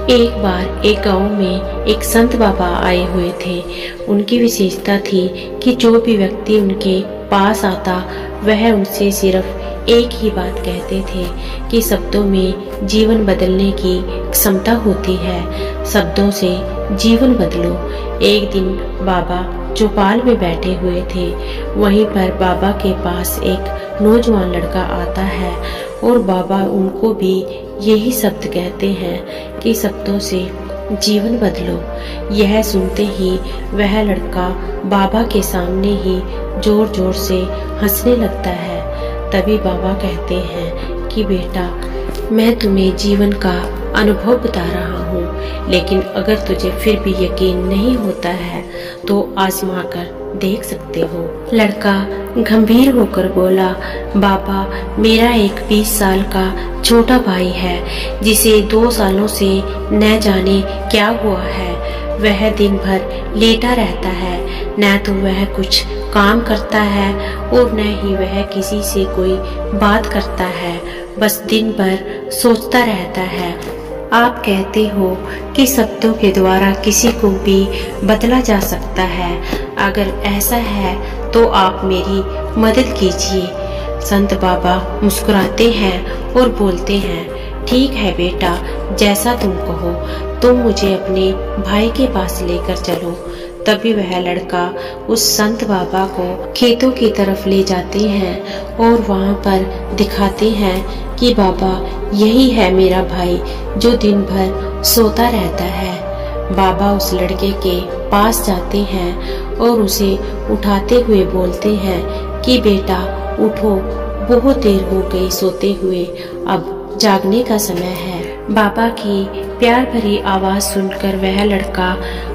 एक बार एक गांव में एक संत बाबा आए हुए थे। उनकी विशेषता थी कि जो भी व्यक्ति उनके पास आता वह उनसे सिर्फ एक ही बात कहते थे कि शब्दों में जीवन बदलने की क्षमता होती है, शब्दों से जीवन बदलो। एक दिन बाबा चौपाल में बैठे हुए थे। वहीं पर बाबा के पास एक नौजवान लड़का आता है और बाबा उनको भी यही शब्द कहते हैं कि शब्दों से जीवन बदलो। यह सुनते ही वह लड़का बाबा के सामने ही जोर जोर से हंसने लगता है। तभी बाबा कहते हैं कि बेटा, मैं तुम्हें जीवन का अनुभव बता रहा हूँ, लेकिन अगर तुझे फिर भी यकीन नहीं होता है तो आजमा कर देख सकते हो। लड़का गंभीर होकर बोला, बाबा, मेरा एक 20 साल का छोटा भाई है जिसे 2 सालों से न जाने क्या हुआ है। वह दिन भर लेटा रहता है, न तो वह कुछ काम करता है और न ही वह किसी से कोई बात करता है, बस दिन भर सोचता रहता है। आप कहते हो कि शब्दों के द्वारा किसी को भी बदला जा सकता है। अगर ऐसा है तो आप मेरी मदद कीजिए। संत बाबा मुस्कुराते हैं और बोलते हैं, ठीक है बेटा, जैसा तुम कहो। तुम मुझे अपने भाई के पास लेकर चलो। तभी वह लड़का उस संत बाबा को खेतों की तरफ ले जाते हैं और वहां पर दिखाते हैं कि बाबा, यही है मेरा भाई जो दिन भर सोता रहता है। बाबा उस लड़के के पास जाते हैं और उसे उठाते हुए बोलते हैं कि बेटा उठो, बहुत देर हो गई सोते हुए, अब जागने का समय है। बाबा की प्यार भरी आवाज सुनकर वह लड़का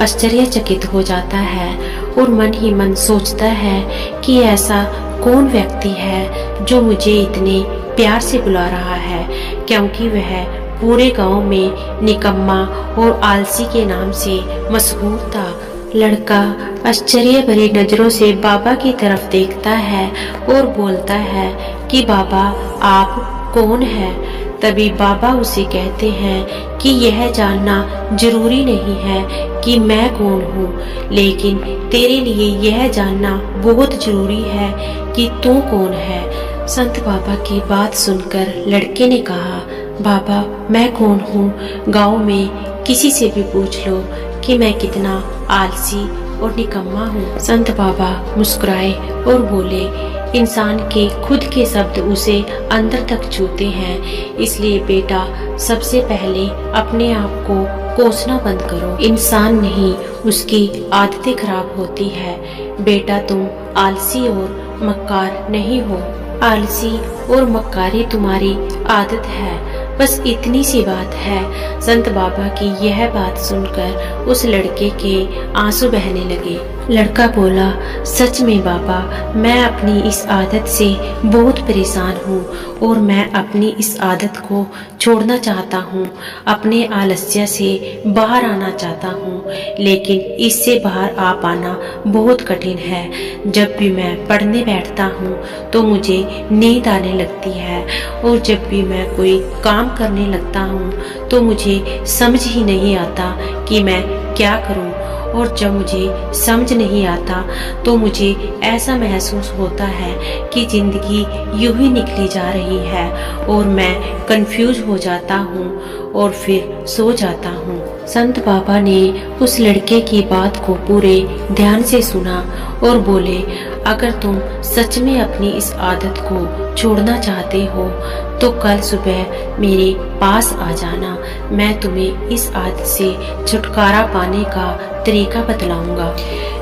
आश्चर्यचकित हो जाता है और मन ही मन सोचता है कि ऐसा कौन व्यक्ति है जो मुझे इतने प्यार से बुला रहा है, क्योंकि वह पूरे गांव में निकम्मा और आलसी के नाम से मशहूर था। लड़का आश्चर्य भरी नजरों से बाबा की तरफ देखता है और बोलता है कि बाबा, आप कौन है? तभी बाबा उसे कहते हैं कि यह जानना जरूरी नहीं है कि मैं कौन हूँ, लेकिन तेरे लिए यह जानना बहुत जरूरी है कि तू कौन है। संत बाबा की बात सुनकर लड़के ने कहा, बाबा, मैं कौन हूँ? गांव में किसी से भी पूछ लो कि मैं कितना आलसी और निकम्मा हूँ। संत बाबा मुस्कुराए और बोले, इंसान के खुद के शब्द उसे अंदर तक छूते हैं, इसलिए बेटा सबसे पहले अपने आप को कोसना बंद करो। इंसान नहीं, उसकी आदतें खराब होती है। बेटा, तुम आलसी और मक्कार नहीं हो। आलसी और मक्कारी तुम्हारी आदत है, बस इतनी सी बात है। संत बाबा की यह बात सुनकर उस लड़के के आंसू बहने लगे। लड़का बोला, सच में बाबा, मैं अपनी इस आदत से बहुत परेशान हूँ और मैं अपनी इस आदत को छोड़ना चाहता हूँ, अपने आलस्य से बाहर आना चाहता हूँ, लेकिन इससे बाहर आ पाना बहुत कठिन है। जब भी मैं पढ़ने बैठता हूँ तो मुझे नींद आने लगती है और जब भी मैं कोई काम करने लगता हूँ तो मुझे समझ ही नहीं आता कि मैं क्या करूँ, और जब मुझे समझ नहीं आता तो मुझे ऐसा महसूस होता है कि जिंदगी यूं ही निकली जा रही है और मैं कंफ्यूज हो जाता हूँ और फिर सो जाता हूँ। संत बाबा ने उस लड़के की बात को पूरे ध्यान से सुना और बोले, अगर तुम सच में अपनी इस आदत को छोड़ना चाहते हो तो कल सुबह मेरे पास आ जाना। मैं तुम्हें इस आदत से छुटकारा पाने का तरीका बतलाऊंगा।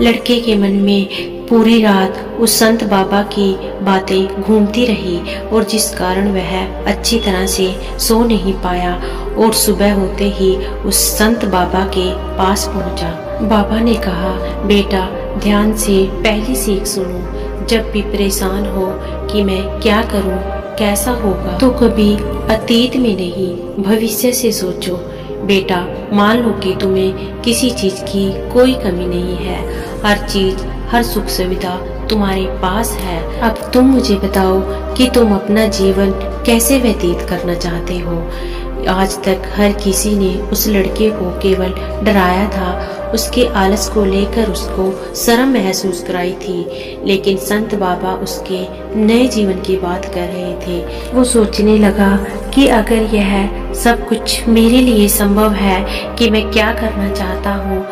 लड़के के मन में पूरी रात उस संत बाबा की बातें घूमती रही और जिस कारण वह अच्छी तरह से सो नहीं पाया और सुबह होते ही उस संत बाबा के पास पहुंचा। बाबा ने कहा, बेटा, ध्यान से पहली सीख सुनो। जब भी परेशान हो कि मैं क्या करूं, कैसा होगा, तो कभी अतीत में नहीं भविष्य से सोचो। बेटा, मान लो कि तुम्हें किसी चीज की कोई कमी नहीं है, हर चीज, हर सुख सुविधा तुम्हारे पास है। अब तुम मुझे बताओ कि तुम अपना जीवन कैसे व्यतीत करना चाहते हो। आज तक हर किसी ने उस लड़के को केवल डराया था, उसके आलस को लेकर उसको शर्म महसूस कराई थी, लेकिन संत बाबा उसके नए जीवन की बात कर रहे थे। वो सोचने लगा कि अगर यह सब कुछ मेरे लिए संभव है कि मैं क्या करना चाहता हूँ,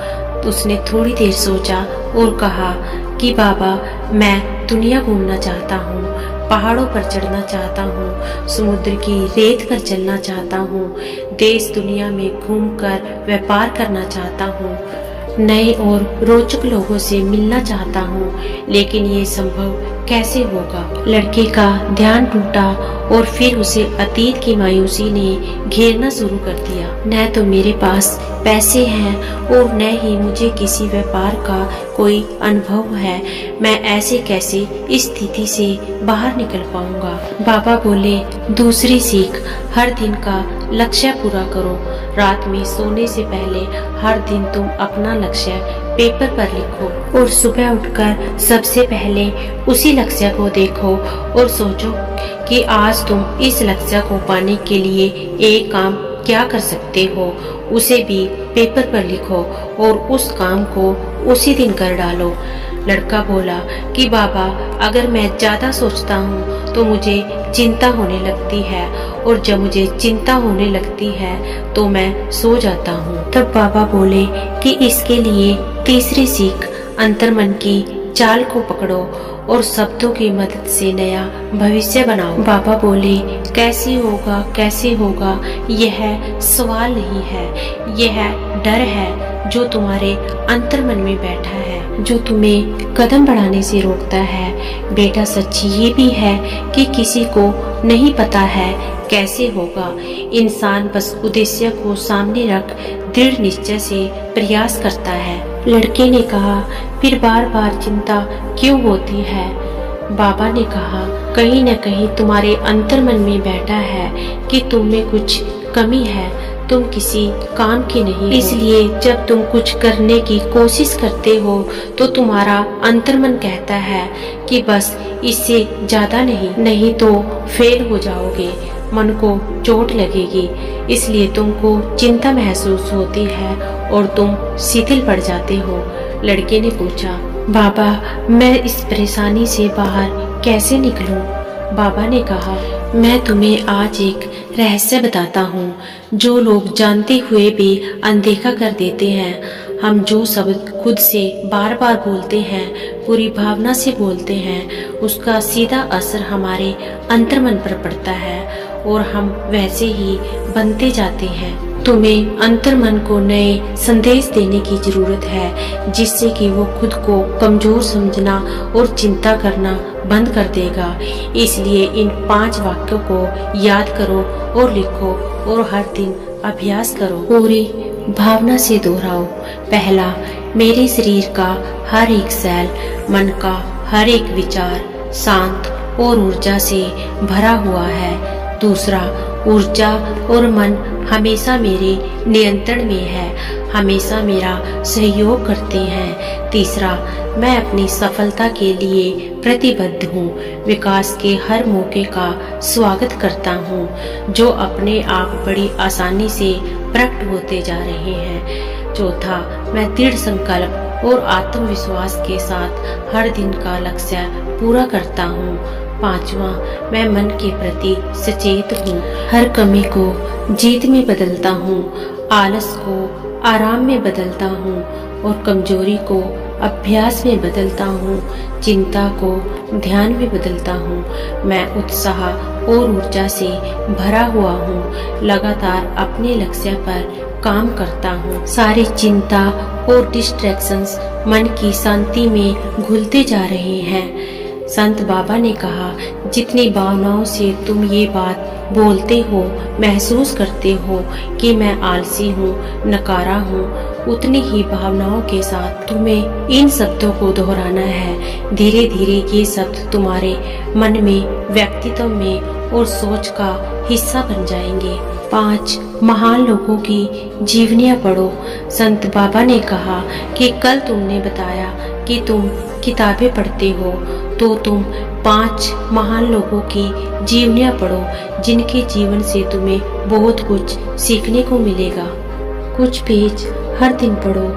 तो उसने थोड़ी देर सोचा और कहा कि बाबा, मैं दुनिया घूमना चाहता हूँ, पहाड़ों पर चढ़ना चाहता हूँ, समुद्र की रेत पर चलना चाहता हूँ, देश दुनिया में घूमकर व्यापार करना चाहता हूँ, नए और रोचक लोगों से मिलना चाहता हूँ, लेकिन ये संभव कैसे होगा। लड़के का ध्यान टूटा और फिर उसे अतीत की मायूसी ने घेरना शुरू कर दिया। न तो मेरे पास पैसे हैं और न ही मुझे किसी व्यापार का कोई अनुभव है, मैं ऐसे कैसे इस स्थिति से बाहर निकल पाऊंगा। बाबा बोले, दूसरी सीख, हर दिन का लक्ष्य पूरा करो। रात में सोने से पहले हर दिन तुम अपना लक्ष्य पेपर पर लिखो और सुबह उठकर सबसे पहले उसी लक्ष्य को देखो और सोचो कि आज तुम इस लक्ष्य को पाने के लिए एक काम क्या कर सकते हो, उसे भी पेपर पर लिखो और उस काम को उसी दिन कर डालो। लड़का बोला कि बाबा, अगर मैं ज्यादा सोचता हूँ तो मुझे चिंता होने लगती है और जब मुझे चिंता होने लगती है तो मैं सो जाता हूँ। तब बाबा बोले कि इसके लिए तीसरी सीख, अंतर्मन की चाल को पकड़ो और शब्दों की मदद से नया भविष्य बनाओ। बाबा बोले, कैसे होगा, यह सवाल नहीं है, यह डर है जो तुम्हारे अंतर्मन में बैठा है, जो तुम्हें कदम बढ़ाने से रोकता है। बेटा, सच ये भी है कि किसी को नहीं पता है कैसे होगा। इंसान बस उद्देश्य को सामने रख दृढ़ निश्चय से प्रयास करता है। लड़के ने कहा, फिर बार बार चिंता क्यों होती है? बाबा ने कहा, कहीं न कहीं तुम्हारे अंतर्मन में बैठा है कि तुम में कुछ कमी है, तुम किसी काम की नहीं। इसलिए जब तुम कुछ करने की कोशिश करते हो तो तुम्हारा अंतर्मन कहता है कि बस इससे ज्यादा नहीं तो फेल हो जाओगे, मन को चोट लगेगी, इसलिए तुमको चिंता महसूस होती है और तुम शिथिल पड़ जाते हो। लड़के ने पूछा, बाबा, मैं इस परेशानी से बाहर कैसे निकलूं? बाबा ने कहा, मैं तुम्हें आज एक रहस्य बताता हूँ जो लोग जानते हुए भी अनदेखा कर देते हैं। हम जो शब्द खुद से बार बार बोलते हैं, पूरी भावना से बोलते हैं, उसका सीधा असर हमारे अंतर्मन पर पड़ता है और हम वैसे ही बनते जाते हैं। तुम्हें अंतर्मन को नए संदेश देने की जरूरत है, जिससे कि वो खुद को कमजोर समझना और चिंता करना बंद कर देगा। इसलिए इन 5 वाक्यों को याद करो और लिखो और हर दिन अभ्यास करो। पूरी भावना से दोहराओ। पहला, मेरे शरीर का हर एक सेल, मन का हर एक विचार शांत और ऊर्जा से भरा हुआ है। दूसरा, ऊर्जा और मन हमेशा मेरे नियंत्रण में है, हमेशा मेरा सहयोग करते हैं। तीसरा, मैं अपनी सफलता के लिए प्रतिबद्ध हूँ, विकास के हर मौके का स्वागत करता हूँ जो अपने आप बड़ी आसानी से प्रकट होते जा रहे हैं। चौथा, मैं दृढ़ संकल्प और आत्मविश्वास के साथ हर दिन का लक्ष्य पूरा करता हूँ। पांचवा, मैं मन के प्रति सचेत हूँ, हर कमी को जीत में बदलता हूँ, आलस को आराम में बदलता हूँ और कमजोरी को अभ्यास में बदलता हूँ, चिंता को ध्यान में बदलता हूँ। मैं उत्साह और ऊर्जा से भरा हुआ हूँ, लगातार अपने लक्ष्य पर काम करता हूँ। सारी चिंता और डिस्ट्रैक्शंस मन की शांति में घुलते जा रहे हैं। संत बाबा ने कहा, जितनी भावनाओं से तुम ये बात बोलते हो, महसूस करते हो कि मैं आलसी हूँ, नकारा हूँ, उतनी ही भावनाओं के साथ तुम्हें इन शब्दों को दोहराना है। धीरे धीरे ये शब्द तुम्हारे मन में, व्यक्तित्व में और सोच का हिस्सा बन जाएंगे। 5 महान लोगों की जीवनियाँ पढ़ो। संत बाबा ने कहा कि कल तुमने बताया कि तुम किताबें पढ़ते हो तो तुम 5 महान लोगों की जीवनियाँ पढ़ो, जिनके जीवन से तुम्हें बहुत कुछ सीखने को मिलेगा। कुछ पेज हर दिन पढ़ो,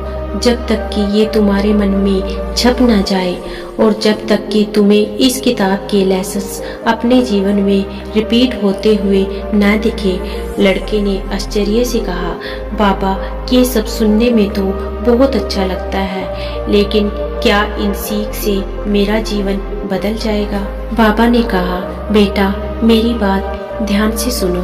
जब तक कि ये तुम्हारे मन में छप ना जाए और जब तक कि तुम्हें इस किताब के लेसन्स अपने जीवन में रिपीट होते हुए न दिखे। लड़के ने आश्चर्य से कहा, बाबा ये सब सुनने में तो बहुत अच्छा लगता है, लेकिन क्या इन सीख से मेरा जीवन बदल जाएगा? बाबा ने कहा, बेटा मेरी बात ध्यान से सुनो।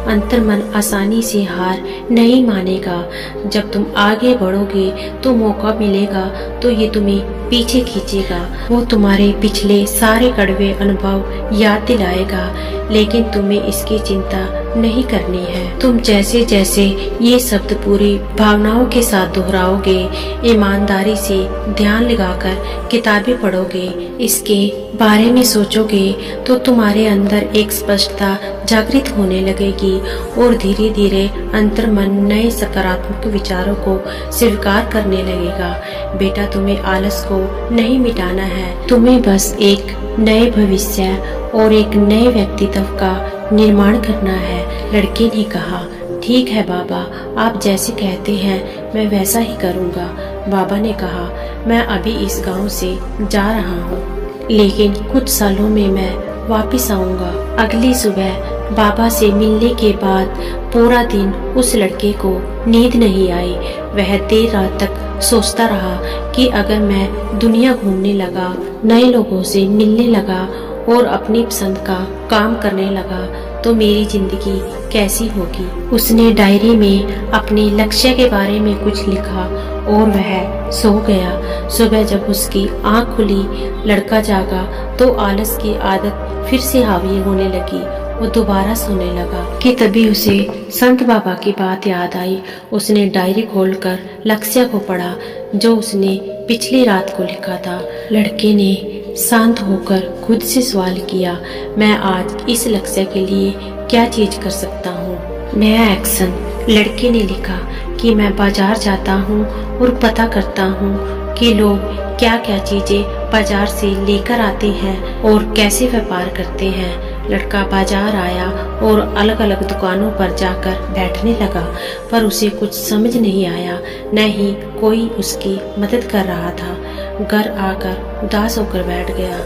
अंतर्मन आसानी से हार नहीं मानेगा। जब तुम आगे बढ़ोगे तो मौका मिलेगा तो ये तुम्हें पीछे खींचेगा। वो तुम्हारे पिछले सारे कड़वे अनुभव याद दिलाएगा, लेकिन तुम्हें इसकी चिंता नहीं करनी है। तुम जैसे जैसे ये शब्द पूरी भावनाओं के साथ दोहराओगे, ईमानदारी से ध्यान लगाकर किताबें पढ़ोगे, इसके बारे में सोचोगे, तो तुम्हारे अंदर एक स्पष्टता जागृत होने लगेगी और धीरे धीरे अंतर्मन नए सकारात्मक विचारों को स्वीकार करने लगेगा। बेटा तुम्हें आलस को नहीं मिटाना है, तुम्हें बस एक नए भविष्य और एक नए व्यक्तित्व का निर्माण करना है। लड़के ने कहा, ठीक है बाबा, आप जैसे कहते हैं मैं वैसा ही करूँगा। बाबा ने कहा, मैं अभी इस गांव से जा रहा हूँ, लेकिन कुछ सालों में मैं वापस आऊँगा। अगली सुबह बाबा से मिलने के बाद पूरा दिन उस लड़के को नींद नहीं आई। वह देर रात तक सोचता रहा कि अगर मैं दुनिया घूमने लगा, नए लोगों से मिलने लगा और अपनी पसंद का काम करने लगा तो मेरी जिंदगी कैसी होगी। उसने डायरी में अपने लक्ष्य के बारे में कुछ लिखा और वह सो गया। सुबह जब उसकी आंख खुली, लड़का जागा तो आलस की आदत फिर से हावी होने लगी। वो दोबारा सोने लगा कि तभी उसे संत बाबा की बात याद आई। उसने डायरी खोलकर लक्ष्य को पढ़ा जो उसने पिछली रात को लिखा था। लड़के ने शांत होकर खुद से सवाल किया, मैं आज इस लक्ष्य के लिए क्या चीज कर सकता हूँ? नया एक्शन। लड़के ने लिखा कि मैं बाजार जाता हूँ और पता करता हूँ कि लोग क्या क्या चीजें बाजार से लेकर आते हैं और कैसे व्यापार करते हैं। लड़का बाजार आया और अलग अलग दुकानों पर जाकर बैठने लगा, पर उसे कुछ समझ नहीं आया, न ही कोई उसकी मदद कर रहा था। घर आकर उदास होकर बैठ गया।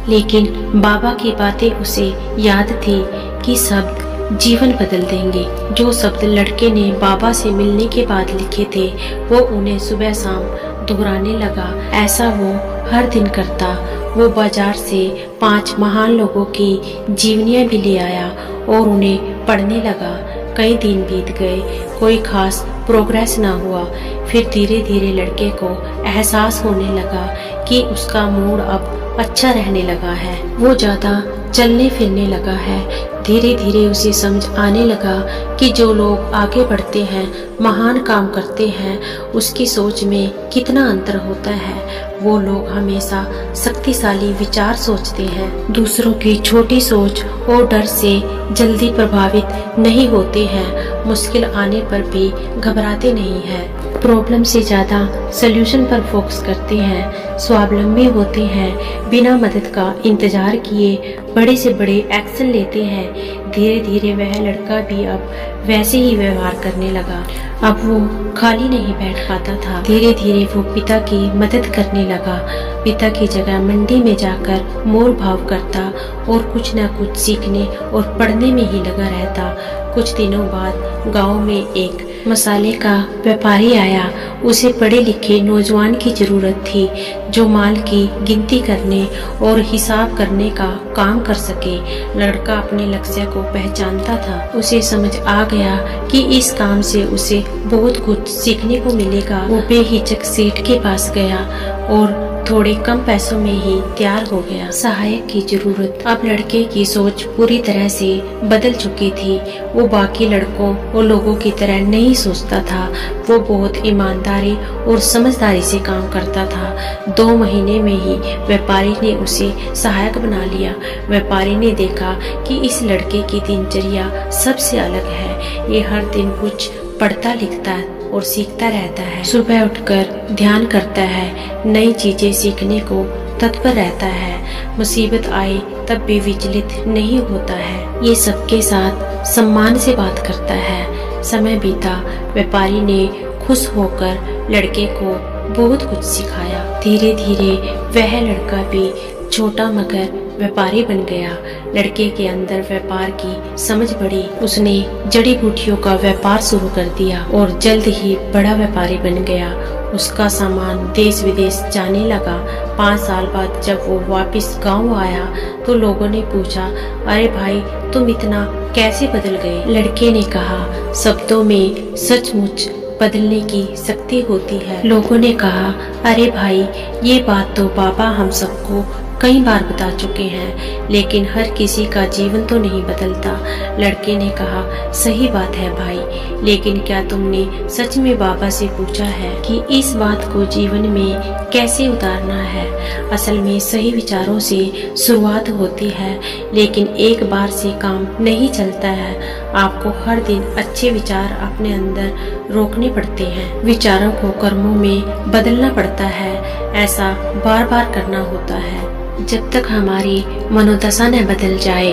लेकिन बाबा की बातें उसे याद थी कि शब्द जीवन बदल देंगे। जो शब्द लड़के ने बाबा से मिलने के बाद लिखे थे वो उन्हें सुबह शाम दोहराने लगा। ऐसा वो हर दिन करता। वो बाजार से 5 महान लोगों की जीवनियाँ भी ले आया और उन्हें पढ़ने लगा। कई दिन बीत गए, कोई खास प्रोग्रेस ना हुआ। फिर धीरे धीरे लड़के को एहसास होने लगा कि उसका मूड अब अच्छा रहने लगा है। वो ज्यादा चलने फिरने लगा है। धीरे धीरे उसे समझ आने लगा कि जो लोग आगे बढ़ते हैं, महान काम करते हैं, उसकी सोच में कितना अंतर होता है। वो लोग हमेशा शक्तिशाली विचार सोचते हैं, दूसरों की छोटी सोच और डर से जल्दी प्रभावित नहीं होते हैं, मुश्किल आने पर भी घबराते नहीं हैं, प्रॉब्लम से ज्यादा सल्यूशन पर फोकस करते हैं, स्वावलंबी होते हैं, बिना मदद का इंतजार किए बड़े से बड़े एक्शन लेते हैं। धीरे धीरे वह लड़का भी अब वैसे ही व्यवहार करने लगा। अब वो खाली नहीं बैठ पाता था। धीरे धीरे वो पिता की मदद करने लगा। पिता की जगह मंडी में जाकर मोल भाव करता और कुछ न कुछ सीखने और पढ़ने में ही लगा रहता। कुछ दिनों बाद गांव में एक मसाले का व्यापारी आया। उसे पढ़े लिखे नौजवान की जरूरत थी जो माल की गिनती करने और हिसाब करने का काम कर सके। लड़का अपने लक्ष्य को पहचानता था। उसे समझ आ गया कि इस काम से उसे बहुत कुछ सीखने को मिलेगा। वो बेहिचक सेठ के पास गया और थोड़े कम पैसों में ही तैयार हो गया। सहायक की जरूरत। अब लड़के की सोच पूरी तरह से बदल चुकी थी। वो बाकी लड़कों और लोगों की तरह नहीं सोचता था। वो बहुत ईमानदारी और समझदारी से काम करता था। 2 महीने में ही व्यापारी ने उसे सहायक बना लिया। व्यापारी ने देखा कि इस लड़के की दिनचर्या सबसे अलग है। ये हर दिन कुछ पढ़ता लिखता और सीखता रहता है। सुबह उठकर ध्यान करता है, नई चीजें सीखने को तत्पर रहता है। मुसीबत आए तब भी विचलित नहीं होता है। ये सबके साथ सम्मान से बात करता है। समय बीता, व्यापारी ने खुश होकर लड़के को बहुत कुछ सिखाया। धीरे धीरे वह लड़का भी छोटा मगर व्यापारी बन गया। लड़के के अंदर व्यापार की समझ बढ़ी। उसने जड़ी बूटियों का व्यापार शुरू कर दिया और जल्द ही बड़ा व्यापारी बन गया। उसका सामान देश विदेश जाने लगा। 5 साल बाद जब वो वापस गांव आया तो लोगों ने पूछा, अरे भाई तुम इतना कैसे बदल गए? लड़के ने कहा, शब्दों में सचमुच बदलने की शक्ति होती है। लोगों ने कहा, अरे भाई ये बात तो बाबा हम सबको कई बार बता चुके हैं, लेकिन हर किसी का जीवन तो नहीं बदलता। लड़के ने कहा, सही बात है भाई, लेकिन क्या तुमने सच में बाबा से पूछा है कि इस बात को जीवन में कैसे उतारना है? असल में सही विचारों से शुरुआत होती है, लेकिन एक बार से काम नहीं चलता है। आपको हर दिन अच्छे विचार अपने अंदर रोकने पड़ते हैं। विचारों को कर्मों में बदलना पड़ता है। ऐसा बार बार करना होता है जब तक हमारी मनोदशा न बदल जाए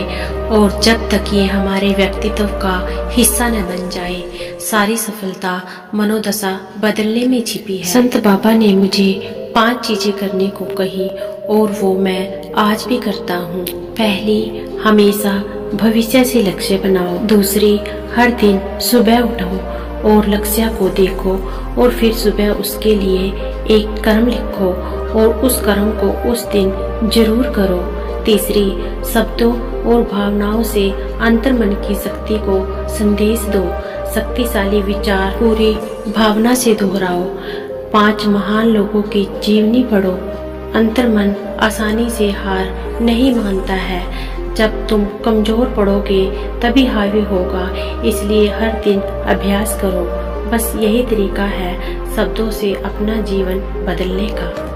और जब तक ये हमारे व्यक्तित्व का हिस्सा न बन जाए। सारी सफलता मनोदशा बदलने में छिपी है। संत बाबा ने मुझे 5 चीजें करने को कही और वो मैं आज भी करता हूँ। पहली, हमेशा भविष्य से लक्ष्य बनाओ। दूसरी, हर दिन सुबह उठो और लक्ष्य को देखो और फिर सुबह उसके लिए एक कर्म लिखो और उस कर्म को उस दिन जरूर करो। तीसरी, शब्दों और भावनाओं से अंतर्मन की शक्ति को संदेश दो। शक्तिशाली विचार पूरी भावना से दोहराओ। 5 महान लोगों की जीवनी पढ़ो। अंतर्मन आसानी से हार नहीं मानता है। जब तुम कमजोर पड़ोगे तभी हावी होगा, इसलिए हर दिन अभ्यास करो। बस यही तरीका है शब्दों से अपना जीवन बदलने का।